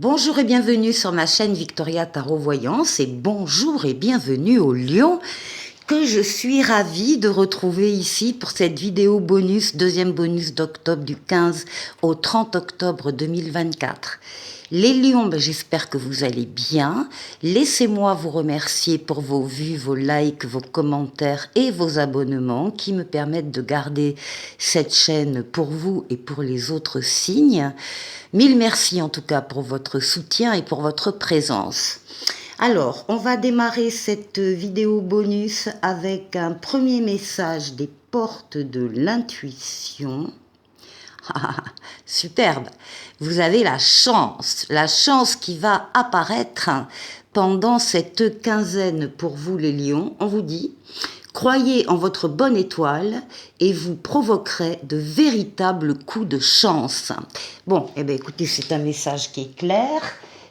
Bonjour et bienvenue sur ma chaîne Victoria Tarot Voyance et bonjour et bienvenue au Lion que je suis ravie de retrouver ici pour cette vidéo bonus, deuxième bonus d'octobre du 15 au 30 octobre 2024. Les lions, j'espère que vous allez bien. Laissez-moi vous remercier pour vos vues, vos likes, vos commentaires et vos abonnements qui me permettent de garder cette chaîne pour vous et pour les autres signes. Mille merci en tout cas pour votre soutien et pour votre présence. Alors, on va démarrer cette vidéo bonus avec un premier message des portes de l'intuition. Superbe. Vous avez la chance qui va apparaître pendant cette quinzaine pour vous les lions. On vous dit, croyez en votre bonne étoile et vous provoquerez de véritables coups de chance. Bon, eh bien écoutez, c'est un message qui est clair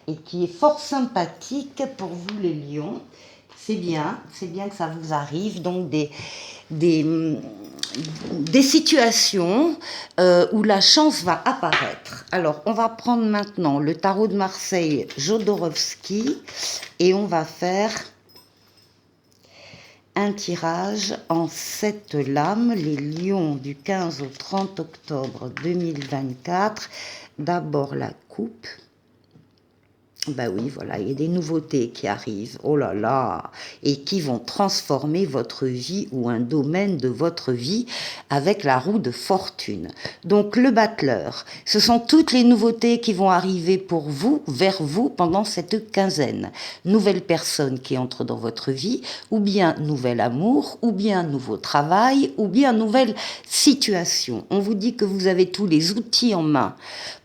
et qui est fort sympathique pour vous les lions. C'est bien que ça vous arrive, donc des situations où la chance va apparaître. Alors, on va prendre maintenant le tarot de Marseille Jodorowsky et on va faire un tirage en 7 lames, les lions du 15 au 30 octobre 2024. D'abord la coupe. Ben oui, voilà, il y a des nouveautés qui arrivent, oh là là, et qui vont transformer votre vie ou un domaine de votre vie avec la roue de fortune. Donc le battleur, ce sont toutes les nouveautés qui vont arriver pour vous, vers vous, pendant cette quinzaine. Nouvelle personne qui entre dans votre vie, ou bien nouvel amour, ou bien nouveau travail, ou bien nouvelle situation. On vous dit que vous avez tous les outils en main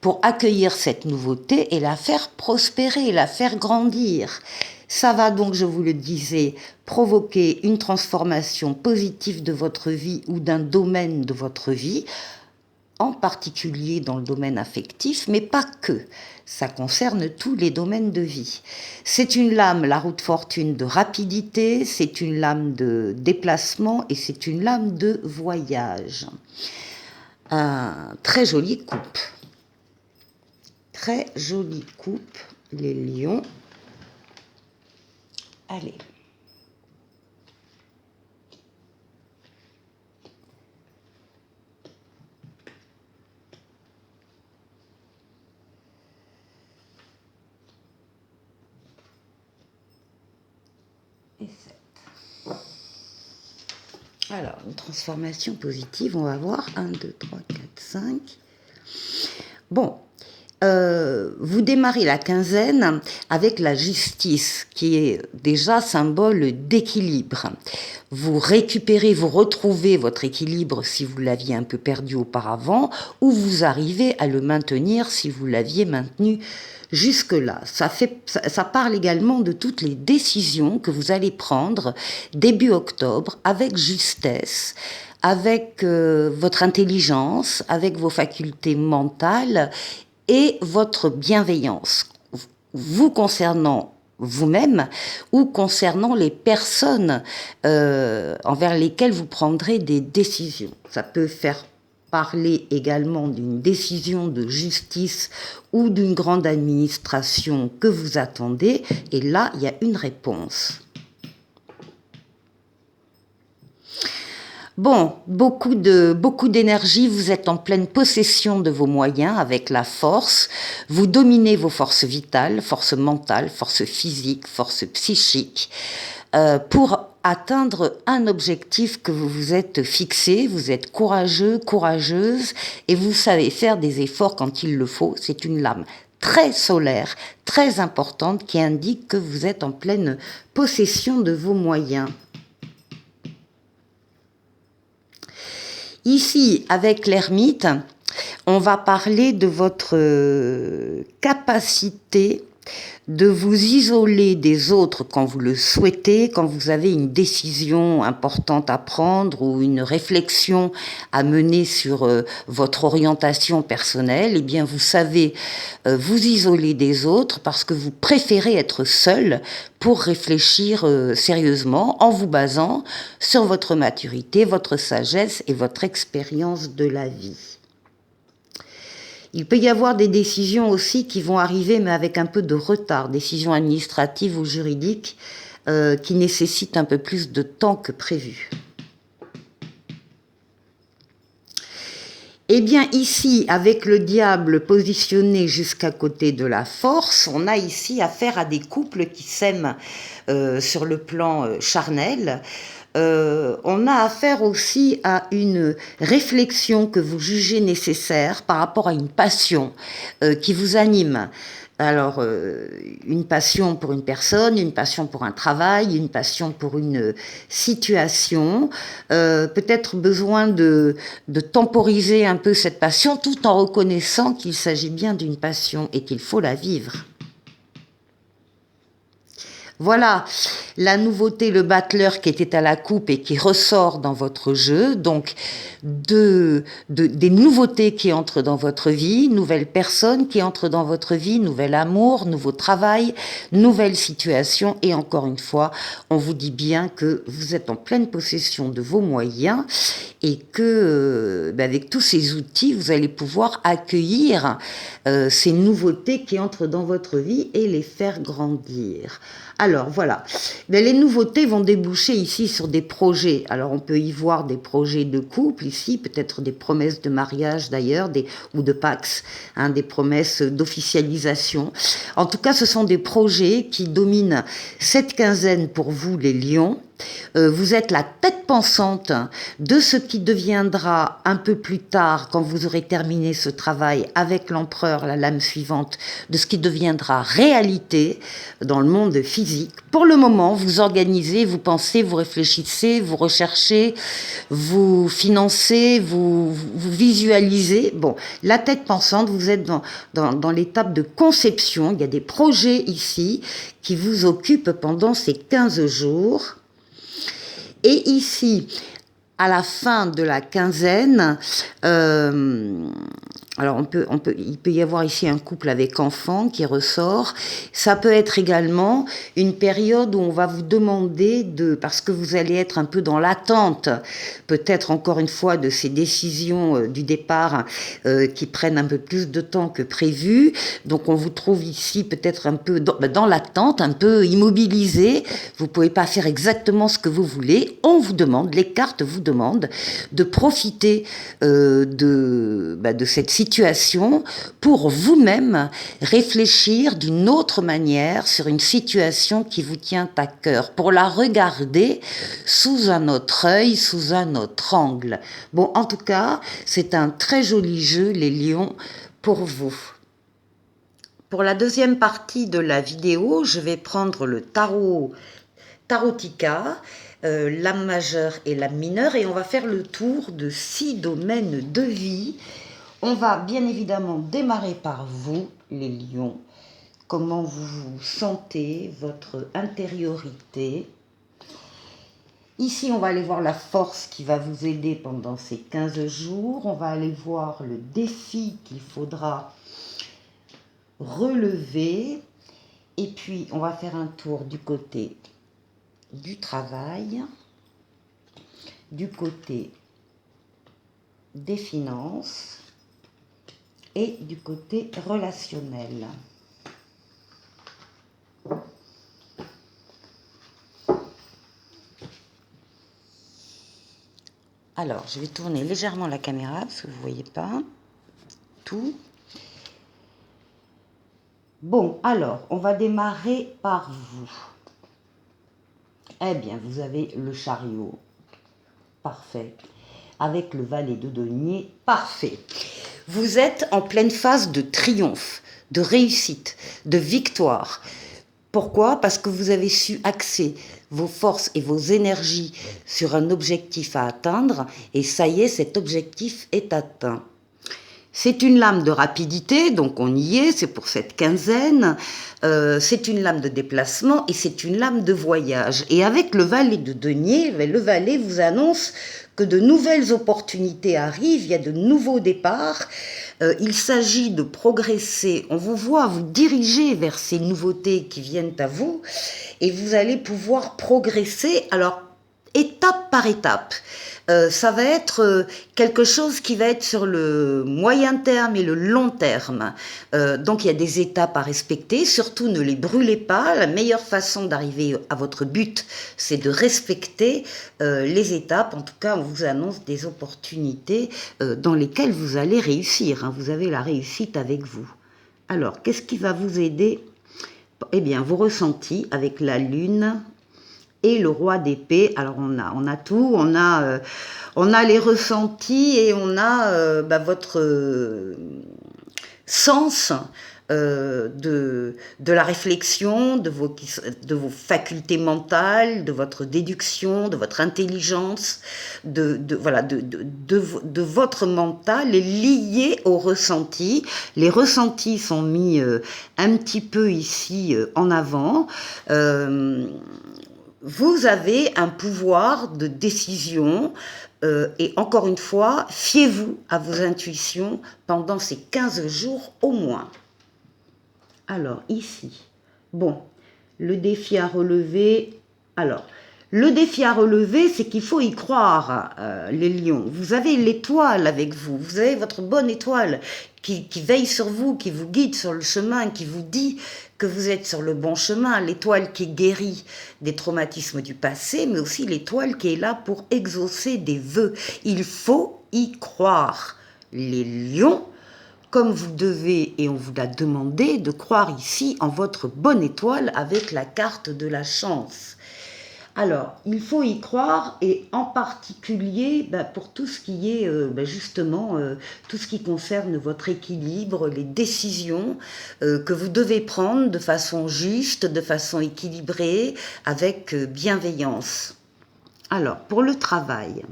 pour accueillir cette nouveauté et la faire prospérer, la faire grandir. Ça va donc, je vous le disais, provoquer une transformation positive de votre vie ou d'un domaine de votre vie, en particulier dans le domaine affectif, mais pas que. Ça concerne tous les domaines de vie. C'est une lame, la roue de fortune, de rapidité, c'est une lame de déplacement et c'est une lame de voyage. Très jolie coupe. Très jolie coupe, les lions. Allez. Et 7. Alors, une transformation positive, on va voir. 1, 2, 3, 4, 5. Bon. Vous démarrez la quinzaine avec la justice, qui est déjà symbole d'équilibre. Vous récupérez, vous retrouvez votre équilibre si vous l'aviez un peu perdu auparavant, ou vous arrivez à le maintenir si vous l'aviez maintenu jusque-là. Ça parle également de toutes les décisions que vous allez prendre début octobre avec justesse, avec votre intelligence, avec vos facultés mentales et votre bienveillance, vous concernant vous-même ou concernant les personnes envers lesquelles vous prendrez des décisions. Ça peut faire parler également d'une décision de justice ou d'une grande administration que vous attendez, et là, il y a une réponse. Bon, beaucoup d'énergie, vous êtes en pleine possession de vos moyens avec la force, vous dominez vos forces vitales, forces mentales, forces physiques, forces psychiques, pour atteindre un objectif que vous vous êtes fixé, vous êtes courageux, courageuse, et vous savez faire des efforts quand il le faut. C'est une lame très solaire, très importante, qui indique que vous êtes en pleine possession de vos moyens. Ici, avec l'ermite, on va parler de votre capacité de vous isoler des autres quand vous le souhaitez, quand vous avez une décision importante à prendre ou une réflexion à mener sur votre orientation personnelle. Eh bien, vous savez vous isoler des autres parce que vous préférez être seul pour réfléchir sérieusement en vous basant sur votre maturité, votre sagesse et votre expérience de la vie. Il peut y avoir des décisions aussi qui vont arriver, mais avec un peu de retard, décisions administratives ou juridiques qui nécessitent un peu plus de temps que prévu. Eh bien ici, avec le diable positionné jusqu'à côté de la force, on a ici affaire à des couples qui s'aiment sur le plan charnel. On a affaire aussi à une réflexion que vous jugez nécessaire par rapport à une passion qui vous anime. Alors, une passion pour une personne, une passion pour un travail, une passion pour une situation, peut-être besoin de temporiser un peu cette passion tout en reconnaissant qu'il s'agit bien d'une passion et qu'il faut la vivre. Voilà la nouveauté, le battleur qui était à la coupe et qui ressort dans votre jeu. Donc, des nouveautés qui entrent dans votre vie, nouvelles personnes qui entrent dans votre vie, nouvel amour, nouveau travail, nouvelle situation. Et encore une fois, on vous dit bien que vous êtes en pleine possession de vos moyens et que, avec tous ces outils, vous allez pouvoir accueillir ces nouveautés qui entrent dans votre vie et les faire grandir. Alors voilà, les nouveautés vont déboucher ici sur des projets. Alors on peut y voir des projets de couple ici, peut-être des promesses de mariage d'ailleurs, ou de Pax, des promesses d'officialisation. En tout cas, ce sont des projets qui dominent cette quinzaine pour vous les lions. Vous êtes la tête pensante de ce qui deviendra un peu plus tard, quand vous aurez terminé ce travail avec l'empereur, la lame suivante, de ce qui deviendra réalité dans le monde physique. Pour le moment, vous organisez, vous pensez, vous réfléchissez, vous recherchez, vous financez, vous visualisez. Bon, la tête pensante, vous êtes dans l'étape de conception. Il y a des projets ici qui vous occupent pendant ces 15 jours. Et ici, à la fin de la quinzaine, alors il peut y avoir ici un couple avec enfants qui ressort. Ça peut être également une période où on va vous demander parce que vous allez être un peu dans l'attente, peut-être encore une fois de ces décisions du départ qui prennent un peu plus de temps que prévu. Donc on vous trouve ici peut-être un peu dans l'attente, un peu immobilisé. Vous pouvez pas faire exactement ce que vous voulez. On vous demande, les cartes vous demandent de profiter de cette situation pour vous-même réfléchir d'une autre manière sur une situation qui vous tient à cœur, pour la regarder sous un autre œil, sous un autre angle. Bon, en tout cas, c'est un très joli jeu, les lions, pour vous. Pour la deuxième partie de la vidéo, je vais prendre le Tarotica, l'âme majeure et l'âme mineure, et on va faire le tour de 6 domaines de vie. On va bien évidemment démarrer par vous, les lions. Comment vous vous sentez, votre intériorité. Ici, on va aller voir la force qui va vous aider pendant ces 15 jours. On va aller voir le défi qu'il faudra relever. Et puis, on va faire un tour du côté du travail, du côté des finances et du côté relationnel. Alors, je vais tourner légèrement la caméra parce que vous ne voyez pas tout. Bon, alors, on va démarrer par vous. Eh bien, vous avez le chariot, parfait, avec le valet de denier, parfait. Vous êtes en pleine phase de triomphe, de réussite, de victoire. Pourquoi ? Parce que vous avez su axer vos forces et vos énergies sur un objectif à atteindre, et ça y est, cet objectif est atteint. C'est une lame de rapidité, donc on y est, c'est pour cette quinzaine. C'est une lame de déplacement et c'est une lame de voyage. Et avec le valet de denier, le valet vous annonce que de nouvelles opportunités arrivent, il y a de nouveaux départs. Il s'agit de progresser. On vous voit vous diriger vers ces nouveautés qui viennent à vous et vous allez pouvoir progresser. Alors, étape par étape. Ça va être quelque chose qui va être sur le moyen terme et le long terme. Donc il y a des étapes à respecter, surtout ne les brûlez pas. La meilleure façon d'arriver à votre but, c'est de respecter les étapes. En tout cas, on vous annonce des opportunités dans lesquelles vous allez réussir, hein. Vous avez la réussite avec vous. Alors, qu'est-ce qui va vous aider? Eh bien, vos ressentis avec la lune et le roi d'épée. Alors, on a tout, on a les ressentis et on a votre sens de la réflexion, de vos facultés mentales, de votre déduction, de votre intelligence, voilà, de votre mental est lié au ressenti. Les ressentis sont mis un petit peu ici en avant. Vous avez un pouvoir de décision et encore une fois, fiez-vous à vos intuitions pendant ces 15 jours au moins. Alors, ici, bon, le défi à relever. Alors, le défi à relever, c'est qu'il faut y croire, les lions. Vous avez l'étoile avec vous, vous avez votre bonne étoile qui veille sur vous, qui vous guide sur le chemin, qui vous dit que vous êtes sur le bon chemin, l'étoile qui guérit des traumatismes du passé, mais aussi l'étoile qui est là pour exaucer des vœux. Il faut y croire. Les lions, comme vous devez, et on vous l'a demandé, de croire ici en votre bonne étoile avec la carte de la chance. Alors, il faut y croire, et en particulier pour tout ce qui est justement tout ce qui concerne votre équilibre, les décisions que vous devez prendre de façon juste, de façon équilibrée, avec bienveillance. Alors, pour le travail,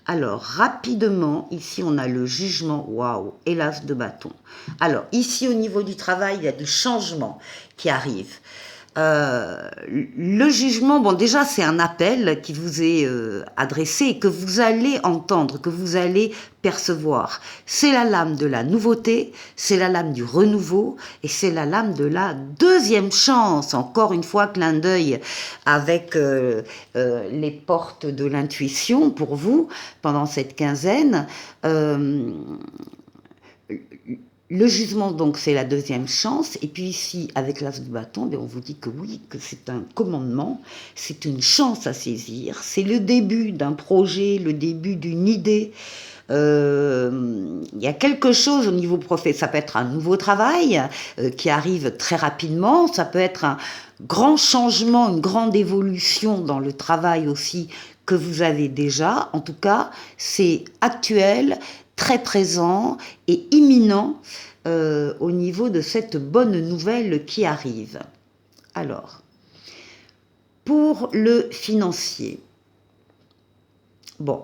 alors rapidement, ici on a le jugement, waouh, et l'as de bâton. Alors, ici au niveau du travail, il y a des changements qui arrivent. Le jugement, bon déjà c'est un appel qui vous est adressé et que vous allez entendre, que vous allez percevoir. C'est la lame de la nouveauté, c'est la lame du renouveau et c'est la lame de la deuxième chance. Encore une fois, clin d'œil avec les portes de l'intuition pour vous pendant cette quinzaine. Le jugement, donc, c'est la deuxième chance. Et puis ici, avec l'as de bâton, on vous dit que oui, que c'est un commandement, c'est une chance à saisir, c'est le début d'un projet, le début d'une idée. Il y a quelque chose au niveau professionnel, ça peut être un nouveau travail qui arrive très rapidement, ça peut être un grand changement, une grande évolution dans le travail aussi que vous avez déjà. En tout cas, c'est actuel, très présent et imminent au niveau de cette bonne nouvelle qui arrive. Alors, pour le financier, bon,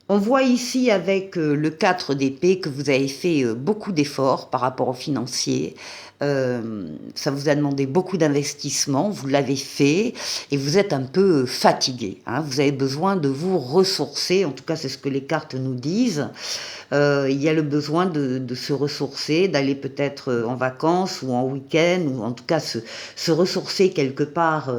on voit ici avec le 4 d'épée que vous avez fait beaucoup d'efforts par rapport au financier. Ça vous a demandé beaucoup d'investissement, vous l'avez fait et vous êtes un peu fatigué. Hein, vous avez besoin de vous ressourcer, en tout cas c'est ce que les cartes nous disent. Il y a le besoin de se ressourcer, d'aller peut-être en vacances ou en week-end, ou en tout cas se ressourcer quelque part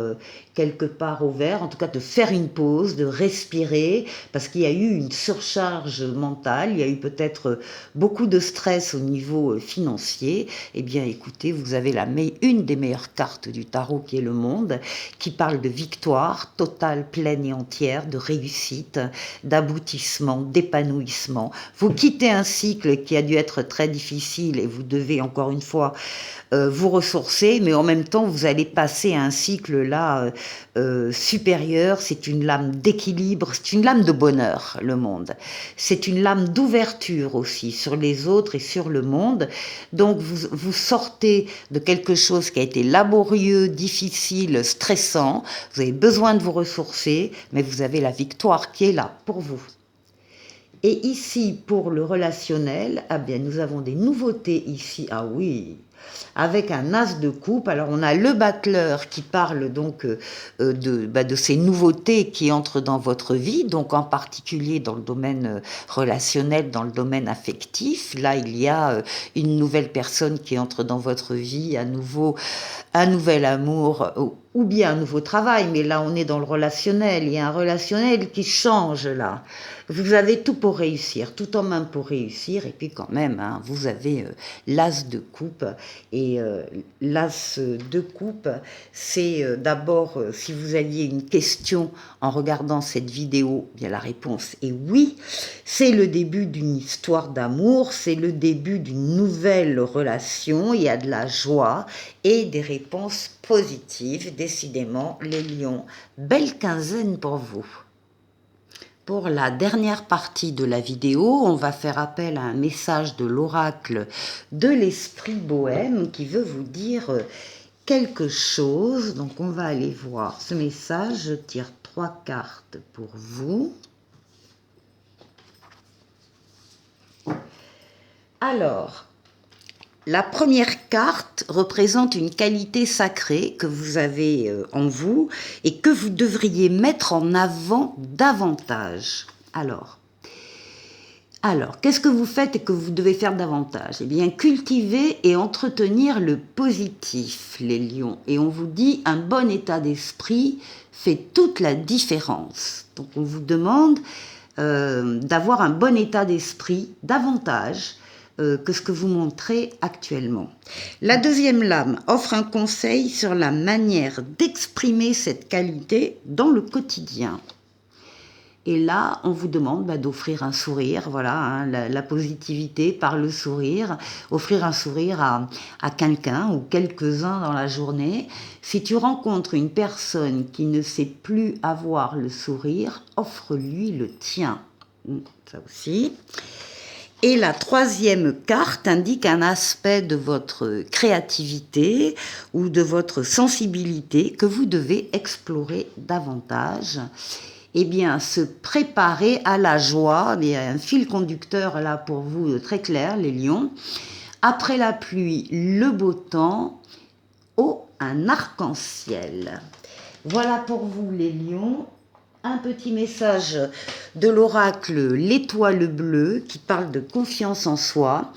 au vert, en tout cas de faire une pause, de respirer, parce qu'il y a eu une surcharge mentale, il y a eu peut-être beaucoup de stress au niveau financier. Eh bien écoutez, vous avez une des meilleures cartes du tarot qui est le monde, qui parle de victoire totale, pleine et entière, de réussite, d'aboutissement, d'épanouissement. Vous quittez un cycle qui a dû être très difficile et vous devez encore une fois vous ressourcer, mais en même temps vous allez passer à un cycle là supérieur. C'est une lame d'équilibre, c'est une lame de bonheur, le monde. C'est une lame d'ouverture aussi sur les autres et sur le monde. Donc vous sortez de quelque chose qui a été laborieux, difficile, stressant. Vous avez besoin de vous ressourcer, mais vous avez la victoire qui est là pour vous. Et ici, pour le relationnel, ah bien, nous avons des nouveautés ici. Ah oui, avec un as de coupe. Alors on a le battleur qui parle donc de ces nouveautés qui entrent dans votre vie, donc en particulier dans le domaine relationnel, dans le domaine affectif. Là il y a une nouvelle personne qui entre dans votre vie, à nouveau un nouvel amour ou bien un nouveau travail, mais là on est dans le relationnel, il y a un relationnel qui change là. Vous avez tout pour réussir, tout en main pour réussir, et puis quand même, hein, vous avez l'as de coupe, et l'as de coupe, c'est d'abord, si vous aviez une question en regardant cette vidéo, bien la réponse est oui, c'est le début d'une histoire d'amour, c'est le début d'une nouvelle relation, il y a de la joie et des réponses positives, décidément les lions, belle quinzaine pour vous. Pour la dernière partie de la vidéo, on va faire appel à un message de l'oracle de l'esprit bohème qui veut vous dire quelque chose. Donc on va aller voir ce message. Je tire 3 cartes pour vous. Alors, la première carte représente une qualité sacrée que vous avez en vous et que vous devriez mettre en avant davantage. Alors, qu'est-ce que vous faites et que vous devez faire davantage? Eh bien, cultiver et entretenir le positif, les lions. Et on vous dit, un bon état d'esprit fait toute la différence. Donc, on vous demande d'avoir un bon état d'esprit davantage que ce que vous montrez actuellement. La deuxième lame offre un conseil sur la manière d'exprimer cette qualité dans le quotidien. Et là, on vous demande d'offrir un sourire, voilà, hein, la positivité par le sourire, offrir un sourire à quelqu'un ou quelques-uns dans la journée. Si tu rencontres une personne qui ne sait plus avoir le sourire, offre-lui le tien. Ça aussi. Et la troisième carte indique un aspect de votre créativité ou de votre sensibilité que vous devez explorer davantage. Eh bien, se préparer à la joie. Il y a un fil conducteur là pour vous très clair, les lions. Après la pluie, le beau temps. Un arc-en-ciel. Voilà pour vous, les lions. Un petit message de l'oracle l'étoile bleue qui parle de confiance en soi.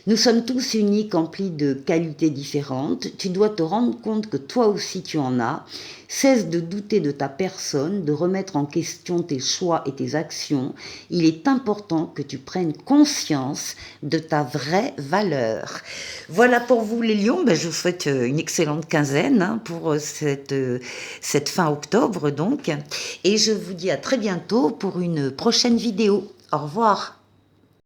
Nous sommes tous uniques, emplis de qualités différentes. Tu dois te rendre compte que toi aussi tu en as. Cesse de douter de ta personne, de remettre en question tes choix et tes actions. Il est important que tu prennes conscience de ta vraie valeur. Voilà pour vous les lions. Je vous souhaite une excellente quinzaine pour cette fin octobre donc. Et je vous dis à très bientôt pour une prochaine vidéo. Au revoir.